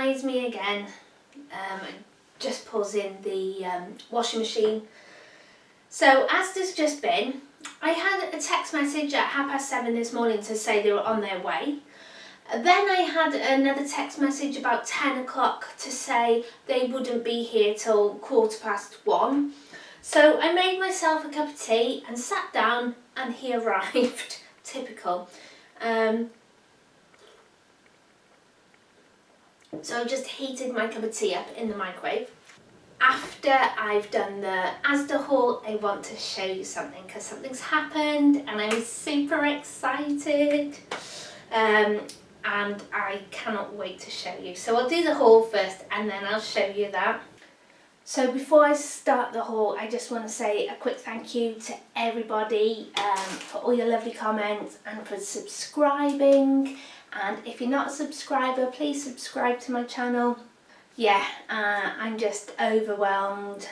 Hi, it's me again. Just pausing the washing machine. So Asda's just been. I had a text message at 7:30 this morning to say they were on their way. Then I had another text message about 10 o'clock to say they wouldn't be here till 1:15. So I made myself a cup of tea and sat down and he arrived. Typical. So I just heated my cup of tea up in the microwave. After I've done the Asda haul, I want to show you something because something's happened and I'm super excited. And I cannot wait to show you. So I'll do the haul first and then I'll show you that. So before I start the haul, I just want to say a quick thank you to everybody for all your lovely comments and for subscribing. And if you're not a subscriber, please subscribe to my channel. Yeah, I'm just overwhelmed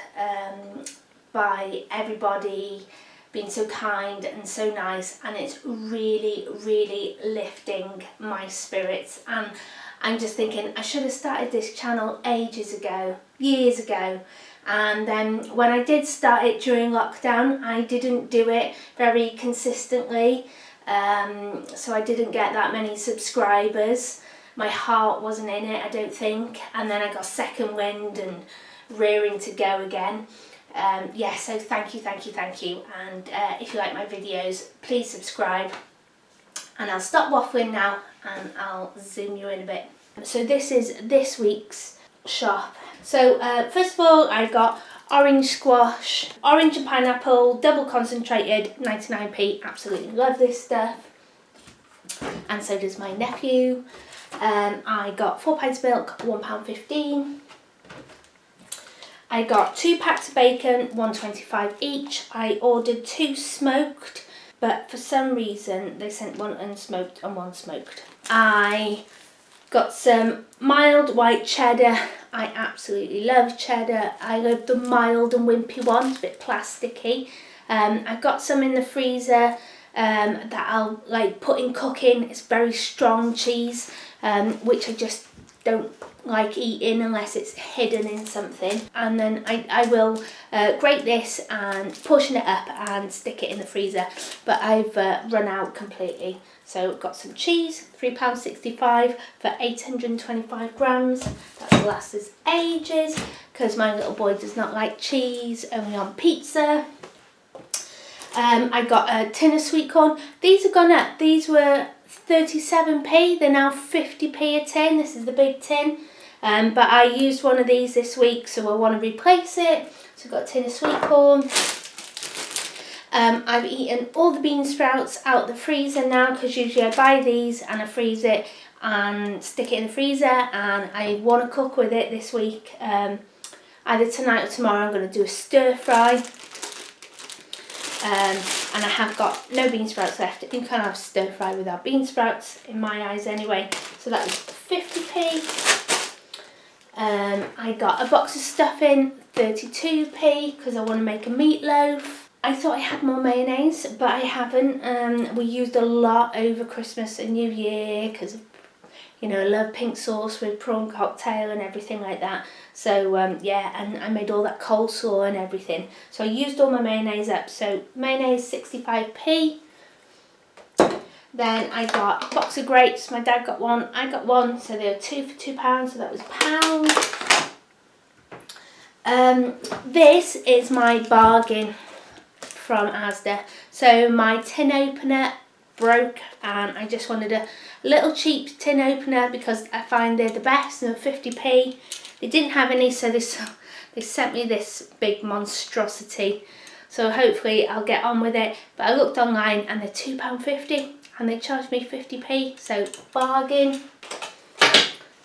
by everybody being so kind and so nice, and it's really, really lifting my spirits. And I'm just thinking I should have started this channel ages ago, years ago. And then when I did start it during lockdown, I didn't do it very consistently. So I didn't get that many subscribers. My heart wasn't in it, I don't think. And then I got second wind and rearing to go again. Yeah, so thank you. And if you like my videos, please subscribe. And I'll stop waffling now and I'll zoom you in a bit. So this is this week's shop. So first of all, I got orange squash, orange and pineapple, double concentrated, 99p. Absolutely love this stuff. And so does my nephew. I got 4 pints of milk, £1.15. I got 2 packs of bacon, £1.25 each. I ordered 2 smoked, but for some reason they sent 1 unsmoked and 1 smoked. I got some mild white cheddar. I absolutely love cheddar. I love the mild and wimpy ones, a bit plasticky. I've got some in the freezer that I'll put in cooking. It's very strong cheese, which I just don't like eating unless it's hidden in something. And then I will grate this and portion it up and stick it in the freezer, but I've run out completely. So got some cheese, £3.65 for 825 grams. That will last us ages because my little boy does not like cheese, only on pizza. I got a tin of sweet corn. These have gone up. These were 37p, they're now 50p a tin. This is the big tin. But I used one of these this week, so I want to replace it. So I've got a tin of sweet corn. I've eaten all the bean sprouts out the freezer now, because usually I buy these and I freeze it and stick it in the freezer, and I want to cook with it this week. Either tonight or tomorrow I'm going to do a stir fry. And I have got no bean sprouts left. You can't have stir fry without bean sprouts, in my eyes anyway. So that was 50p. I got a box of stuffing, 32p, because I want to make a meatloaf. I thought I had more mayonnaise, but I haven't. We used a lot over Christmas and New Year because, I love pink sauce with prawn cocktail and everything like that. So yeah, and I made all that coleslaw and everything. So I used all my mayonnaise up. So mayonnaise 65p. Then I got a box of grapes. My dad got one, I got one. So they were 2 for £2, so that was £1. This is my bargain from Asda. So my tin opener broke and I just wanted a little cheap tin opener because I find they're the best, and they're 50p. They didn't have any, so they sent me this big monstrosity. So hopefully I'll get on with it. But I looked online and they're £2.50 and they charged me 50p, so bargain.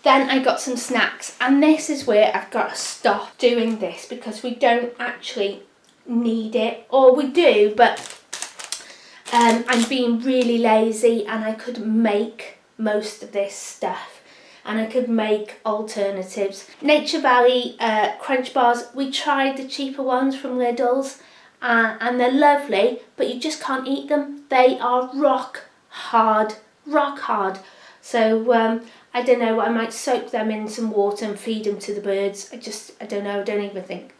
Then I got some snacks, and this is where I've got to stop doing this because we don't actually need it, or we do, but I'm being really lazy, and I could make most of this stuff and I could make alternatives. Nature Valley Crunch Bars, we tried the cheaper ones from Lidl's and they're lovely, but you just can't eat them. They are rock hard. So I don't know, I might soak them in some water and feed them to the birds. I don't know, I don't even think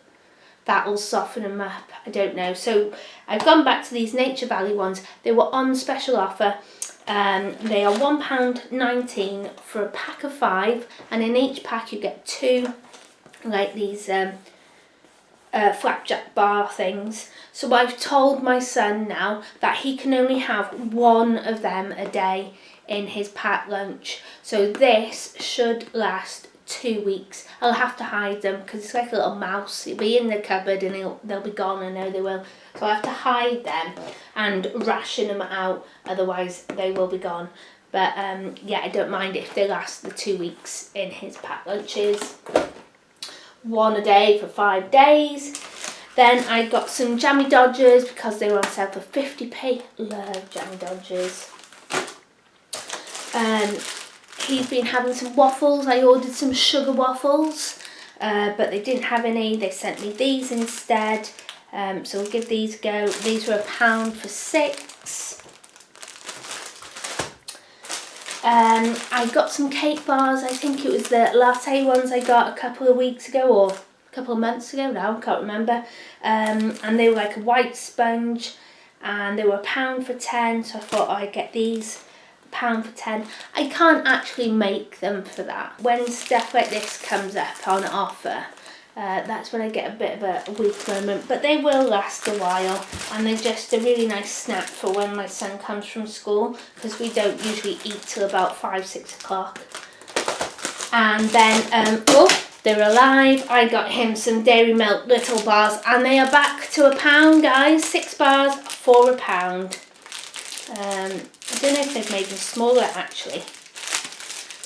that'll soften them up. I don't know. So I've gone back to these Nature Valley ones. They were on special offer. They are £1.19 for a pack of 5, and in each pack you get 2 like these flapjack bar things. So I've told my son now that he can only have 1 of them a day in his packed lunch. So this should last 2 weeks. I'll have to hide them because it's like a little mouse. It'll be in the cupboard and they'll be gone, I know they will. So I'll have to hide them and ration them out, otherwise they will be gone. But yeah, I don't mind if they last the 2 weeks in his packed lunches. 1 a day for 5 days. Then I got some Jammy Dodgers because they were on sale for 50p. Love Jammy Dodgers. He's been having some waffles. I ordered some sugar waffles, but they didn't have any. They sent me these instead. So we'll give these a go. These were £1 for 6. I got some cake bars. I think it was the latte ones I got a couple of weeks ago, or a couple of months ago now, I can't remember. And they were like a white sponge, and they were £1 for 10, so I thought I'd get these. £1 for 10. I can't actually make them for that. When stuff like this comes up on offer, that's when I get a bit of a weak moment, but they will last a while, and they're just a really nice snack for when my son comes from school, because we don't usually eat till about 5-6 o'clock. And then they're alive. I got him some Dairy Milk little bars, and they are back to £1, guys. 6 bars for £1. I don't know if they've made them smaller actually.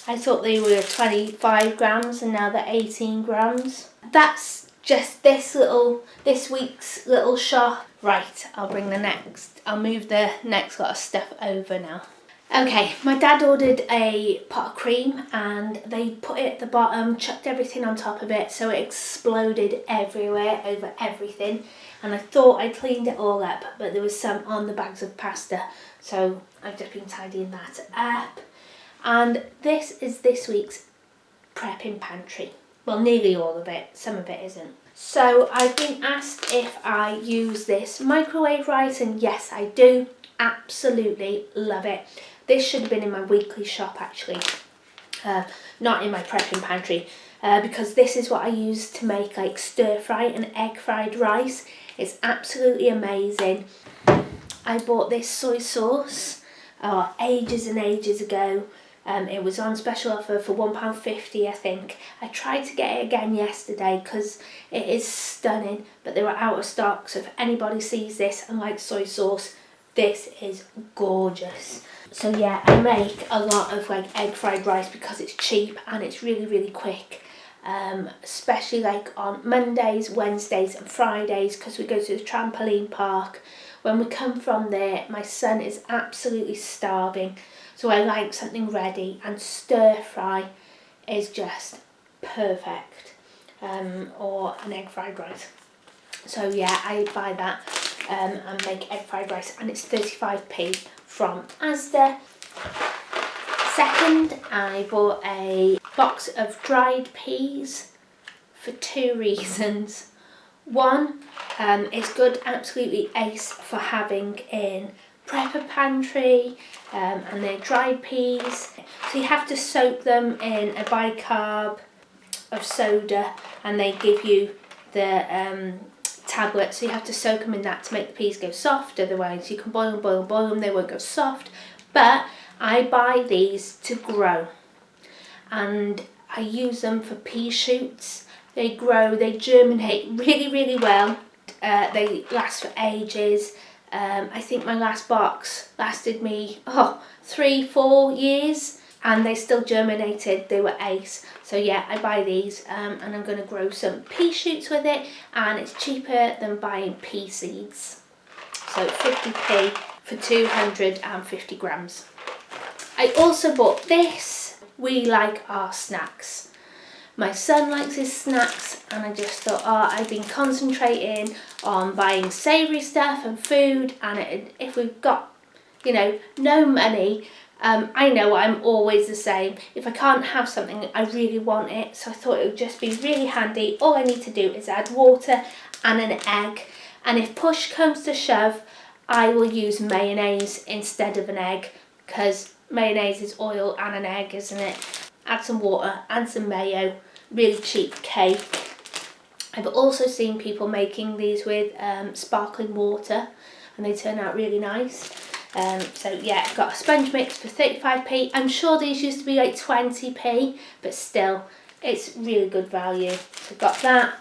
I thought they were 25 grams and now they're 18 grams. That's just this week's little shop. Right, I'll move the next lot of stuff over now. Okay, my dad ordered a pot of cream and they put it at the bottom, chucked everything on top of it, so it exploded everywhere over everything. And I thought I cleaned it all up, but there was some on the bags of pasta, so I've just been tidying that up. And this is this week's prepping pantry. Well, nearly all of it, some of it isn't. So I've been asked if I use this microwave rice, and yes I do, absolutely love it. This should have been in my weekly shop actually, not in my prepping pantry, because this is what I use to make like stir fry and egg fried rice. It's absolutely amazing. I bought this soy sauce ages and ages ago. It was on special offer for £1.50 I think. I tried to get it again yesterday because it is stunning, but they were out of stock, so if anybody sees this and likes soy sauce, this is gorgeous. So yeah, I make a lot of like egg fried rice because it's cheap and it's really, really quick. Especially like on Mondays, Wednesdays and Fridays, because we go to the trampoline park. When we come from there, my son is absolutely starving, so I like something ready, and stir fry is just perfect, or an egg fried rice. So yeah, I buy that and make egg fried rice, and it's 35p from Asda. Second, I bought a box of dried peas for 2 reasons. One, it's good, absolutely ace for having in prepper pantry, and they're dried peas. So you have to soak them in a bicarb of soda, and they give you the tablet, so you have to soak them in that to make the peas go soft. Otherwise you can boil them, they won't go soft. But I buy these to grow, and I use them for pea shoots. They grow, they germinate really, really well. They last for ages. I think my last box lasted me 3-4 years, and they still germinated. They were ace. So yeah, I buy these, and I'm going to grow some pea shoots with it, and it's cheaper than buying pea seeds. So 50p for 250 grams. I also bought this. We like our snacks. My son likes his snacks, and I just thought, I've been concentrating on buying savoury stuff and food, and if we've got, no money, I know I'm always the same. If I can't have something, I really want it. So I thought it would just be really handy. All I need to do is add water and an egg. And if push comes to shove, I will use mayonnaise instead of an egg, because mayonnaise is oil and an egg, isn't it? Add some water and some mayo. Really cheap cake. I've also seen people making these with sparkling water, and they turn out really nice. So yeah, I've got a sponge mix for 35p. I'm sure these used to be like 20p, but still, it's really good value. So I've got that.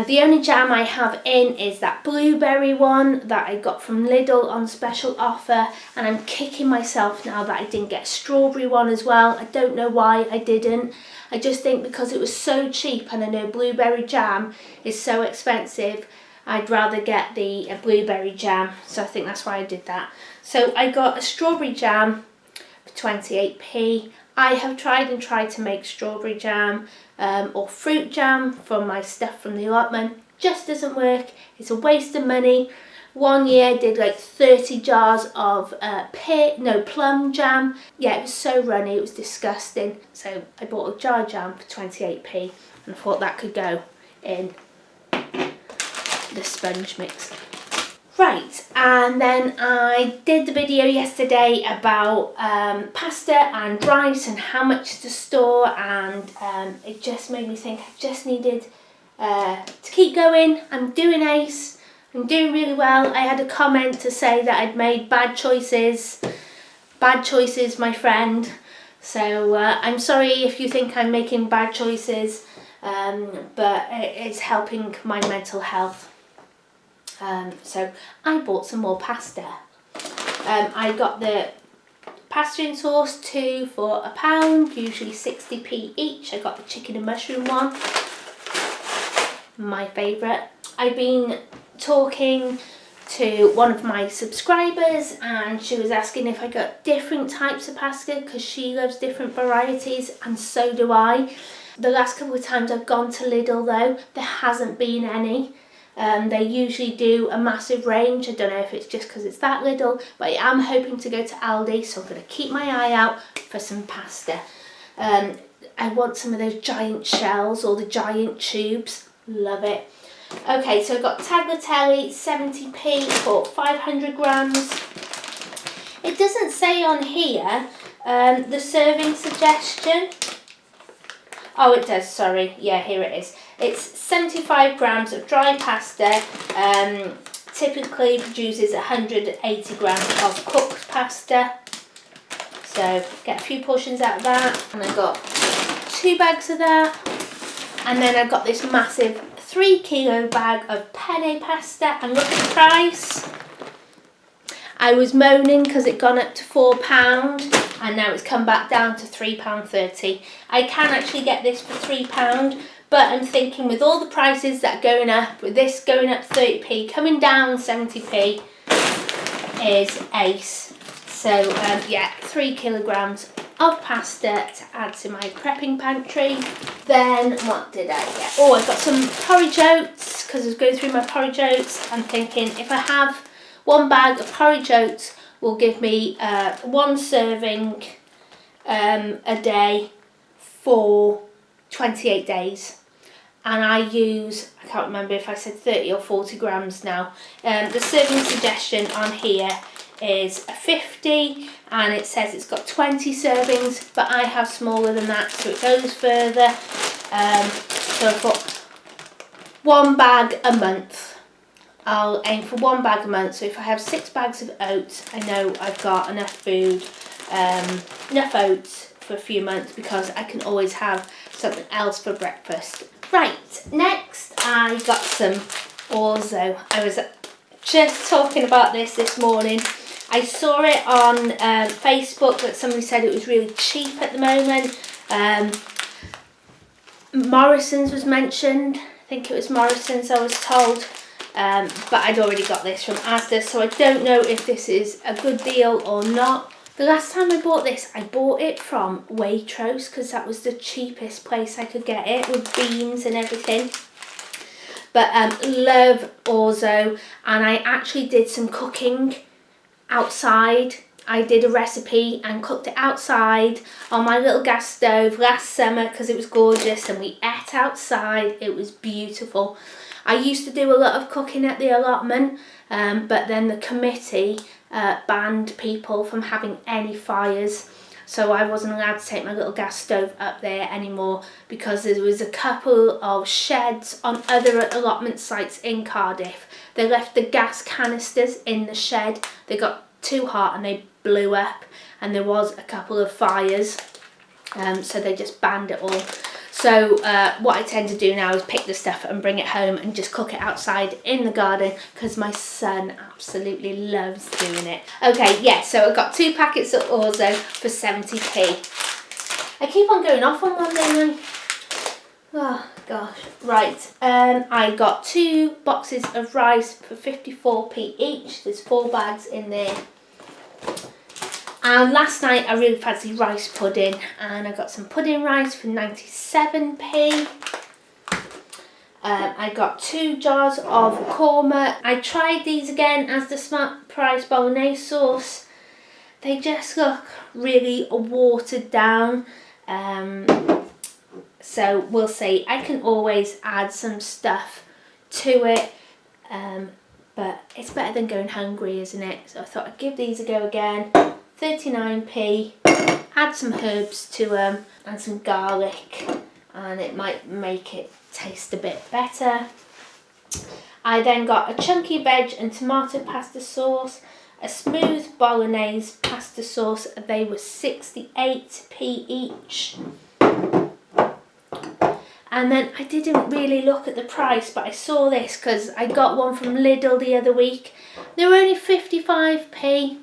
The only jam I have in is that blueberry one that I got from Lidl on special offer, and I'm kicking myself now that I didn't get a strawberry one as well. I don't know why I didn't. I just think because it was so cheap, and I know blueberry jam is so expensive, I'd rather get the blueberry jam, so I think that's why I did that. So I got a strawberry jam for 28p. I have tried to make strawberry jam or fruit jam from my stuff from the allotment. Just doesn't work. It's a waste of money. One year I did like 30 jars of plum jam. Yeah, it was so runny, it was disgusting. So I bought a jar of jam for 28p and thought that could go in the sponge mix. Right, and then I did the video yesterday about pasta and rice and how much to store, and it just made me think I just needed to keep going. I'm doing ace, I'm doing really well. I had a comment to say that I'd made bad choices, my friend. So I'm sorry if you think I'm making bad choices, but it's helping my mental health. So I bought some more pasta. I got the pasta and sauce, 2 for £1, usually 60p each. I got the chicken and mushroom one, my favourite. I've been talking to one of my subscribers, and she was asking if I got different types of pasta because she loves different varieties, and so do I. The last couple of times I've gone to Lidl though, there hasn't been any. They usually do a massive range. I don't know if it's just because it's that Lidl, but I am hoping to go to Aldi, so I'm going to keep my eye out for some pasta. I want some of those giant shells or the giant tubes. Love it. Okay, so I've got tagliatelle, 70p for 500 grams. It doesn't say on here the serving suggestion. Oh, it does, sorry. Yeah, here it is. It's 75 grams of dry pasta, typically produces 180 grams of cooked pasta. So get a few portions out of that. And I got 2 bags of that. And then I've got this massive 3 kilo bag of penne pasta, and look at the price. I was moaning because it gone up to £4 and now it's come back down to £3.30. I can actually get this for £3, but I'm thinking with all the prices that are going up, with this going up 30p, coming down 70p is ace. So yeah, 3 kilograms of pasta to add to my prepping pantry. Then what did I get? Oh, I got some porridge oats because I was going through my porridge oats. I'm thinking if I have 1 bag of porridge oats will give me 1 serving a day for 28 days. And I use, I can't remember if I said 30 or 40 grams now. The serving suggestion on here is 50 and it says it's got 20 servings, but I have smaller than that, so it goes further. So I've got 1 bag a month. I'll aim for 1 bag a month, so if I have 6 bags of oats, I know I've got enough food, enough oats for a few months, because I can always have something else for breakfast. Right, next I got some orzo. I was just talking about this morning. I saw it on Facebook that somebody said it was really cheap at the moment. Morrison's was mentioned. I think it was Morrison's, I was told. But I'd already got this from Asda, so I don't know if this is a good deal or not. The last time I bought this, I bought it from Waitrose because that was the cheapest place I could get it, with beans and everything. But love orzo, and I actually did some cooking outside I did a recipe and cooked it outside on my little gas stove last summer because it was gorgeous, and we ate outside. It was beautiful. I used to do a lot of cooking at the allotment, but then the committee banned people from having any fires. So I wasn't allowed to take my little gas stove up there anymore because there was a couple of sheds on other allotment sites in Cardiff. They left the gas canisters in the shed. They got too hot and they blew up, and there was a couple of fires. So they just banned it all. So what I tend to do now is pick the stuff and bring it home and just cook it outside in the garden because my son absolutely loves doing it. Okay, yeah, so I got 2 packets of orzo for 70p. I keep on going off on one, don't I? Oh gosh, right. I got 2 boxes of rice for 54p each. There's 4 bags in there. And last night I really fancied rice pudding, and I got some pudding rice for 97p. I got 2 jars of korma. I tried these again as the Smart Price bolognese sauce. They just look really watered down. So we'll see. I can always add some stuff to it. But it's better than going hungry, isn't it? So I thought I'd give these a go again. 39p, add some herbs to them and some garlic, and it might make it taste a bit better. I then got a chunky veg and tomato pasta sauce, a smooth bolognese pasta sauce. They were 68p each. And then I didn't really look at the price, but I saw this because I got one from Lidl the other week. They were only 55p.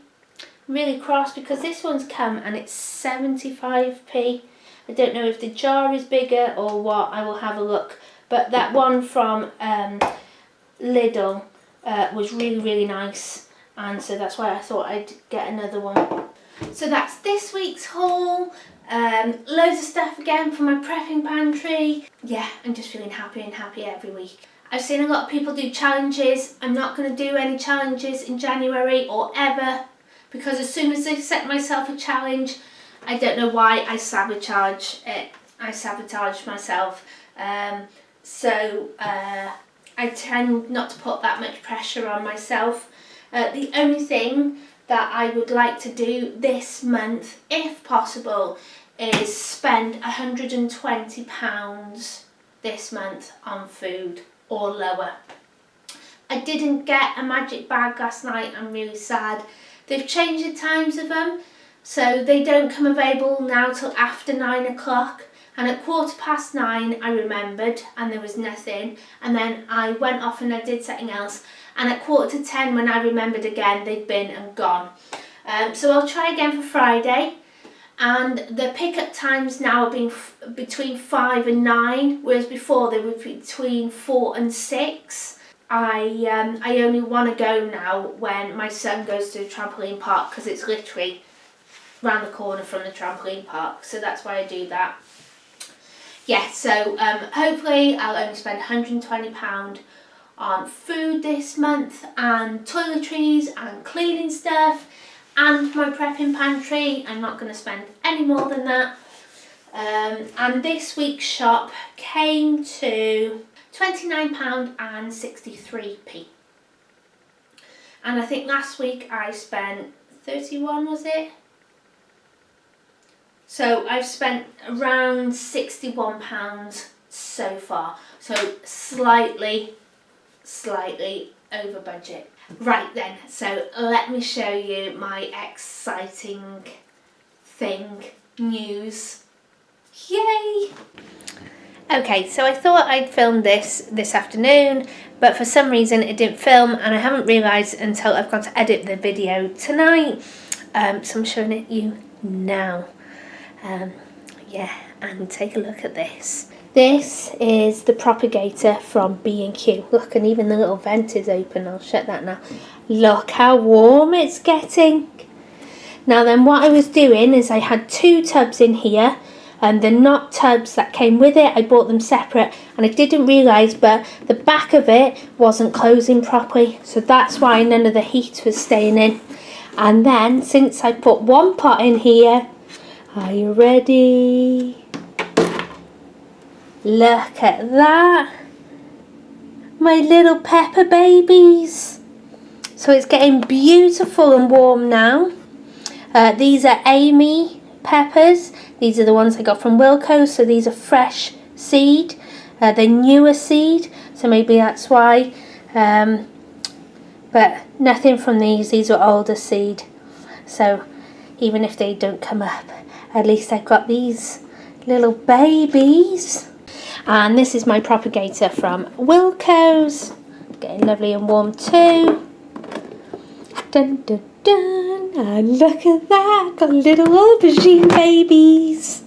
Really cross because this one's come and it's 75p. I don't know if the jar is bigger or what. I will have a look. But that one from Lidl was really nice, and so that's why I thought I'd get another one. So that's this week's haul. Loads of stuff again for my prepping pantry. Yeah, I'm just feeling happy and happy every week. I've seen a lot of people do challenges. I'm not going to do any challenges in January or ever, because as soon as I set myself a challenge, I don't know why I sabotage it. I sabotage myself. So I tend not to put that much pressure on myself. The only thing that I would like to do this month, if possible, is spend £120 this month on food or lower. I didn't get a magic bag last night. I'm really sad. They've changed the times of them, so they don't come available now till after 9 o'clock. And at 9:15 I remembered, and there was nothing. And then I went off and I did something else. And at 9:45 when I remembered again, they'd been and gone. So I'll try again for Friday. And the pickup times now are being between 5 and 9, whereas before they were between 4 and 6. I only want to go now when my son goes to the trampoline park, because it's literally round the corner from the trampoline park, so that's why I do that. Yeah, so hopefully I'll only spend £120 on food this month, and toiletries and cleaning stuff and my prepping pantry. I'm not going to spend any more than that. And this week's shop came to £29.63. And I think last week I spent 31, was it? So I've spent around £61 so far. So slightly over budget. Right then, so let me show you my exciting news. Yay! Okay, so I thought I'd film this afternoon, but for some reason it didn't film, and I haven't realised until I've got to edit the video tonight. So I'm showing it you now. Yeah, and take a look at this. This is the propagator from B&Q. Look, and even the little vent is open. I'll shut that now. Look how warm it's getting. Now then, what I was doing is I had 2 tubs in here, and they're not tubs that came with it. I bought them separate, and I didn't realise, but the back of it wasn't closing properly, so that's why none of the heat was staying in. And then, since I put one pot in here, are you ready? Look at that. My little pepper babies. So it's getting beautiful and warm now. These are Amy peppers. These are the ones I got from Wilko, so these are fresh seed. They're newer seed, so maybe that's why. But nothing from these are older seed. So even if they don't come up, at least I've got these little babies. And this is my propagator from Wilko's. Getting lovely and warm too. Dun dun dun, and look at that, got little aubergine babies.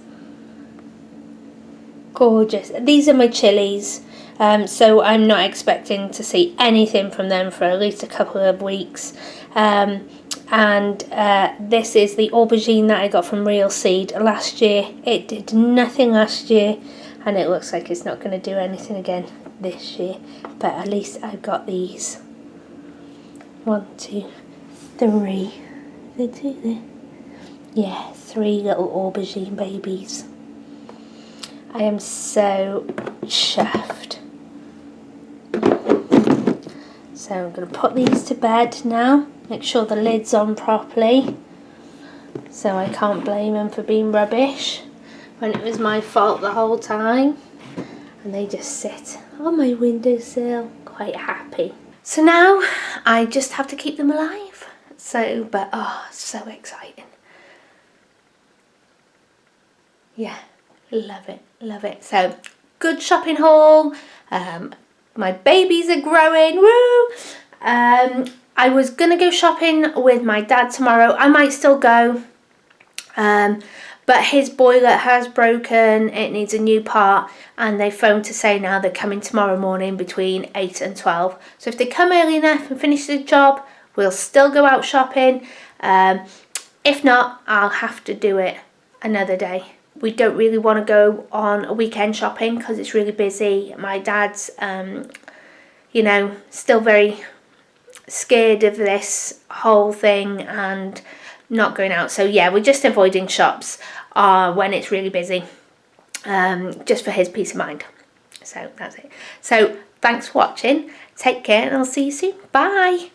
Gorgeous. These are my chilies, so I'm not expecting to see anything from them for at least a couple of weeks. This is the aubergine that I got from Real Seed last year. It did nothing last year, and it looks like it's not going to do anything again this year, but at least I've got these. 1, 2, 3. Yeah, 3 little aubergine babies. I am so chuffed. So I'm going to put these to bed now. Make sure the lid's on properly. So I can't blame them for being rubbish when it was my fault the whole time. And they just sit on my windowsill quite happy. So now I just have to keep them alive. So exciting. Yeah, love it, love it. So good shopping haul. My babies are growing, woo! I was gonna go shopping with my dad tomorrow. I might still go, but his boiler has broken. It needs a new part, and they phoned to say now they're coming tomorrow morning between 8 and 12. So if they come early enough and finish the job, we'll still go out shopping. If not, I'll have to do it another day. We don't really want to go on a weekend shopping because it's really busy. My dad's, still very scared of this whole thing and not going out. So yeah, we're just avoiding shops when it's really busy, just for his peace of mind. So that's it. So thanks for watching. Take care and I'll see you soon. Bye.